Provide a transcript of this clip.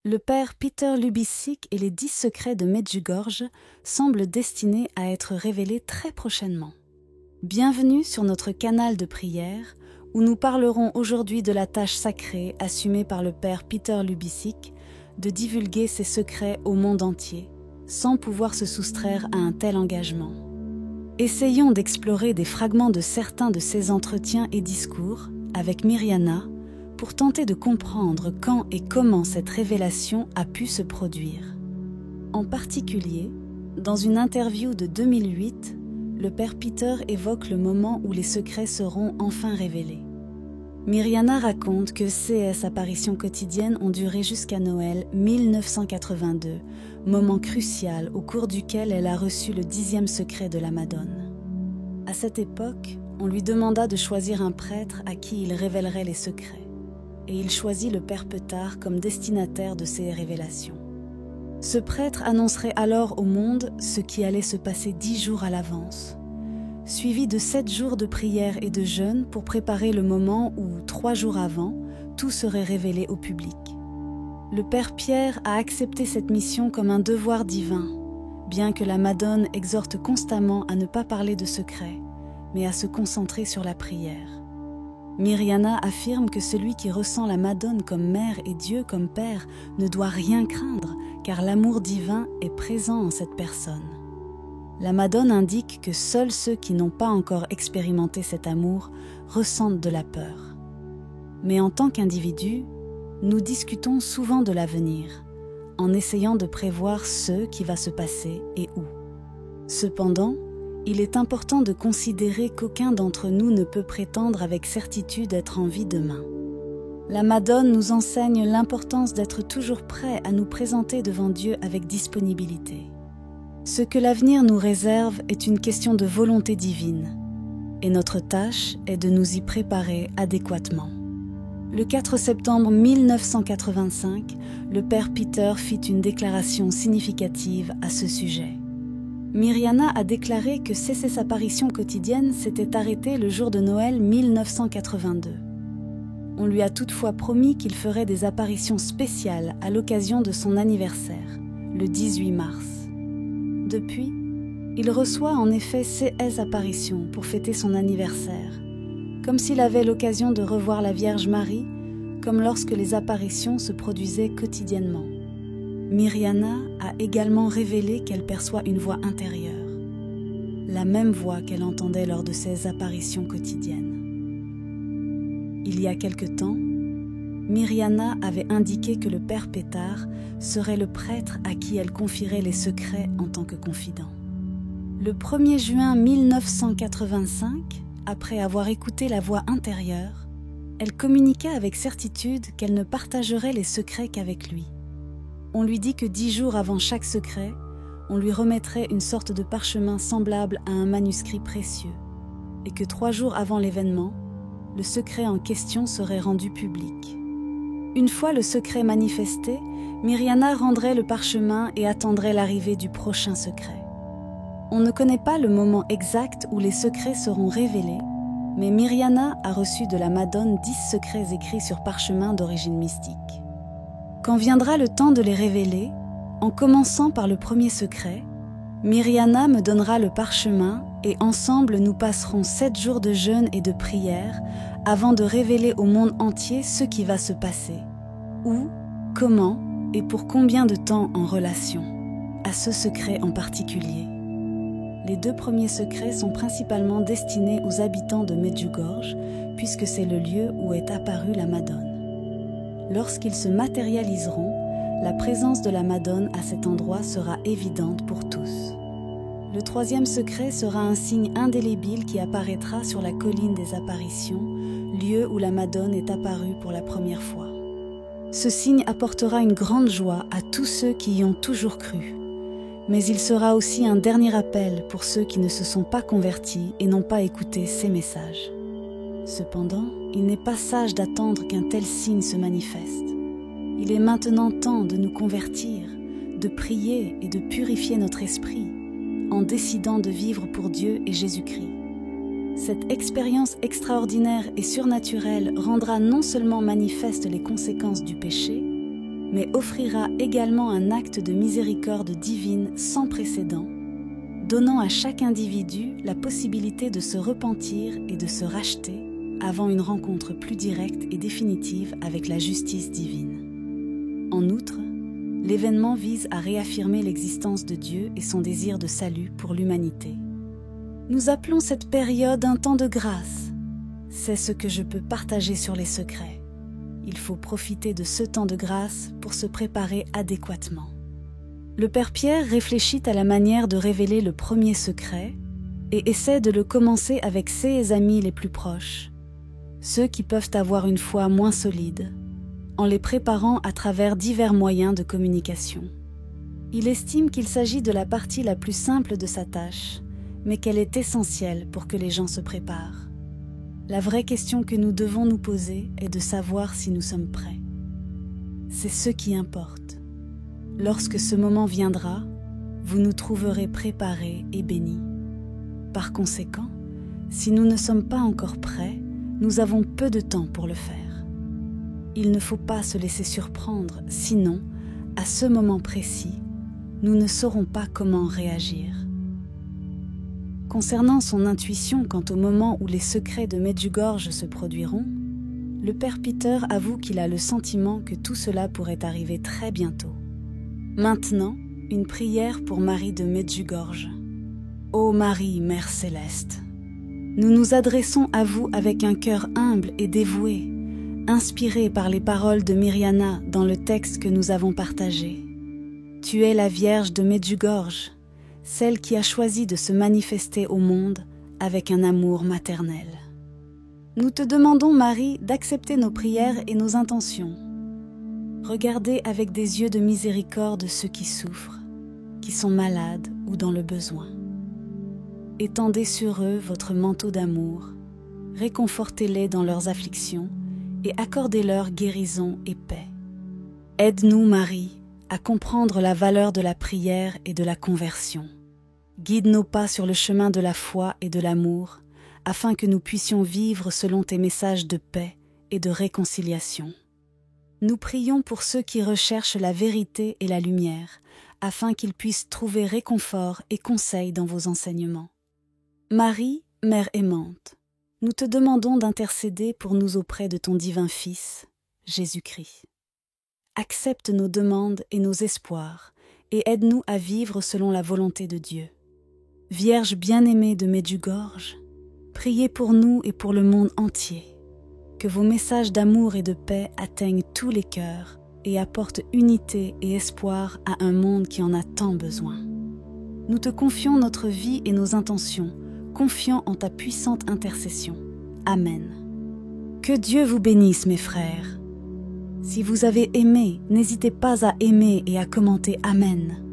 Le père Peter Lubisik et les 10 secrets de Medjugorje semblent destinés à être révélés très prochainement. Bienvenue sur notre canal de prière où nous parlerons aujourd'hui de la tâche sacrée assumée par le père Peter Lubisik de divulguer ses secrets au monde entier, sans pouvoir se soustraire à un tel engagement. Essayons d'explorer des fragments de certains de ses entretiens et discours avec Mirjana pour tenter de comprendre quand et comment cette révélation a pu se produire. En particulier, dans une interview de 2008, le père Peter évoque le moment où les secrets seront enfin révélés. Mirjana raconte que ces apparitions quotidiennes ont duré jusqu'à Noël 1982, moment crucial au cours duquel elle a reçu le 10e secret de la Madone. À cette époque, on lui demanda de choisir un prêtre à qui il révélerait les secrets, et il choisit le père Petard comme destinataire de ces révélations. Ce prêtre annoncerait alors au monde ce qui allait se passer 10 jours à l'avance, suivi de 7 jours de prière et de jeûne pour préparer le moment où, 3 jours avant, tout serait révélé au public. Le père Pierre a accepté cette mission comme un devoir divin, bien que la Madone exhorte constamment à ne pas parler de secrets, mais à se concentrer sur la prière. Mirjana affirme que celui qui ressent la Madone comme mère et Dieu comme père ne doit rien craindre, car l'amour divin est présent en cette personne. La Madone indique que seuls ceux qui n'ont pas encore expérimenté cet amour ressentent de la peur. Mais en tant qu'individus, nous discutons souvent de l'avenir, en essayant de prévoir ce qui va se passer et où. Cependant, il est important de considérer qu'aucun d'entre nous ne peut prétendre avec certitude être en vie demain. La Madone nous enseigne l'importance d'être toujours prêt à nous présenter devant Dieu avec disponibilité. Ce que l'avenir nous réserve est une question de volonté divine, et notre tâche est de nous y préparer adéquatement. Le 4 septembre 1985, le père Peter fit une déclaration significative à ce sujet. Mirjana a déclaré que ces apparitions quotidiennes s'étaient arrêtées le jour de Noël 1982. On lui a toutefois promis qu'il ferait des apparitions spéciales à l'occasion de son anniversaire, le 18 mars. Depuis, il reçoit en effet ces apparitions pour fêter son anniversaire, comme s'il avait l'occasion de revoir la Vierge Marie, comme lorsque les apparitions se produisaient quotidiennement. Mirjana a également révélé qu'elle perçoit une voix intérieure, la même voix qu'elle entendait lors de ses apparitions quotidiennes. Il y a quelque temps, Mirjana avait indiqué que le père Petard serait le prêtre à qui elle confierait les secrets en tant que confident. Le 1er juin 1985, après avoir écouté la voix intérieure, elle communiqua avec certitude qu'elle ne partagerait les secrets qu'avec lui. On lui dit que 10 jours avant chaque secret, on lui remettrait une sorte de parchemin semblable à un manuscrit précieux, et que 3 jours avant l'événement, le secret en question serait rendu public. Une fois le secret manifesté, Mirjana rendrait le parchemin et attendrait l'arrivée du prochain secret. On ne connaît pas le moment exact où les secrets seront révélés, mais Mirjana a reçu de la Madone 10 secrets écrits sur parchemin d'origine mystique. Quand viendra le temps de les révéler, en commençant par le premier secret, Mirjana me donnera le parchemin et ensemble nous passerons 7 jours de jeûne et de prière avant de révéler au monde entier ce qui va se passer, où, comment et pour combien de temps en relation à ce secret en particulier. Les 2 premiers secrets sont principalement destinés aux habitants de Medjugorje, puisque c'est le lieu où est apparue la Madone. Lorsqu'ils se matérialiseront, la présence de la Madone à cet endroit sera évidente pour tous. Le 3e secret sera un signe indélébile qui apparaîtra sur la colline des apparitions, lieu où la Madone est apparue pour la première fois. Ce signe apportera une grande joie à tous ceux qui y ont toujours cru, mais il sera aussi un dernier appel pour ceux qui ne se sont pas convertis et n'ont pas écouté ces messages. Cependant, il n'est pas sage d'attendre qu'un tel signe se manifeste. Il est maintenant temps de nous convertir, de prier et de purifier notre esprit, en décidant de vivre pour Dieu et Jésus-Christ. Cette expérience extraordinaire et surnaturelle rendra non seulement manifestes les conséquences du péché, mais offrira également un acte de miséricorde divine sans précédent, donnant à chaque individu la possibilité de se repentir et de se racheter avant une rencontre plus directe et définitive avec la justice divine. En outre, l'événement vise à réaffirmer l'existence de Dieu et son désir de salut pour l'humanité. Nous appelons cette période un temps de grâce. C'est ce que je peux partager sur les secrets. Il faut profiter de ce temps de grâce pour se préparer adéquatement. Le Père Pierre réfléchit à la manière de révéler le premier secret et essaie de le commencer avec ses amis les plus proches, ceux qui peuvent avoir une foi moins solide, en les préparant à travers divers moyens de communication. Il estime qu'il s'agit de la partie la plus simple de sa tâche, mais qu'elle est essentielle pour que les gens se préparent. La vraie question que nous devons nous poser est de savoir si nous sommes prêts. C'est ce qui importe. Lorsque ce moment viendra, vous nous trouverez préparés et bénis. Par conséquent, si nous ne sommes pas encore prêts, nous avons peu de temps pour le faire. Il ne faut pas se laisser surprendre, sinon, à ce moment précis, nous ne saurons pas comment réagir. Concernant son intuition quant au moment où les secrets de Medjugorje se produiront, le Père Peter avoue qu'il a le sentiment que tout cela pourrait arriver très bientôt. Maintenant, une prière pour Marie de Medjugorje. Ô Marie, Mère Céleste, nous nous adressons à vous avec un cœur humble et dévoué, inspiré par les paroles de Mirjana dans le texte que nous avons partagé. Tu es la Vierge de Medjugorje, celle qui a choisi de se manifester au monde avec un amour maternel. Nous te demandons, Marie, d'accepter nos prières et nos intentions. Regardez avec des yeux de miséricorde ceux qui souffrent, qui sont malades ou dans le besoin. Étendez sur eux votre manteau d'amour, réconfortez-les dans leurs afflictions et accordez-leur guérison et paix. Aide-nous, Marie, à comprendre la valeur de la prière et de la conversion. Guide nos pas sur le chemin de la foi et de l'amour, afin que nous puissions vivre selon tes messages de paix et de réconciliation. Nous prions pour ceux qui recherchent la vérité et la lumière, afin qu'ils puissent trouver réconfort et conseil dans vos enseignements. Marie, Mère aimante, nous te demandons d'intercéder pour nous auprès de ton divin Fils, Jésus-Christ. Accepte nos demandes et nos espoirs et aide-nous à vivre selon la volonté de Dieu. Vierge bien-aimée de Medjugorje, priez pour nous et pour le monde entier. Que vos messages d'amour et de paix atteignent tous les cœurs et apportent unité et espoir à un monde qui en a tant besoin. Nous te confions notre vie et nos intentions, confiants en ta puissante intercession. Amen. Que Dieu vous bénisse, mes frères. Si vous avez aimé, n'hésitez pas à aimer et à commenter Amen.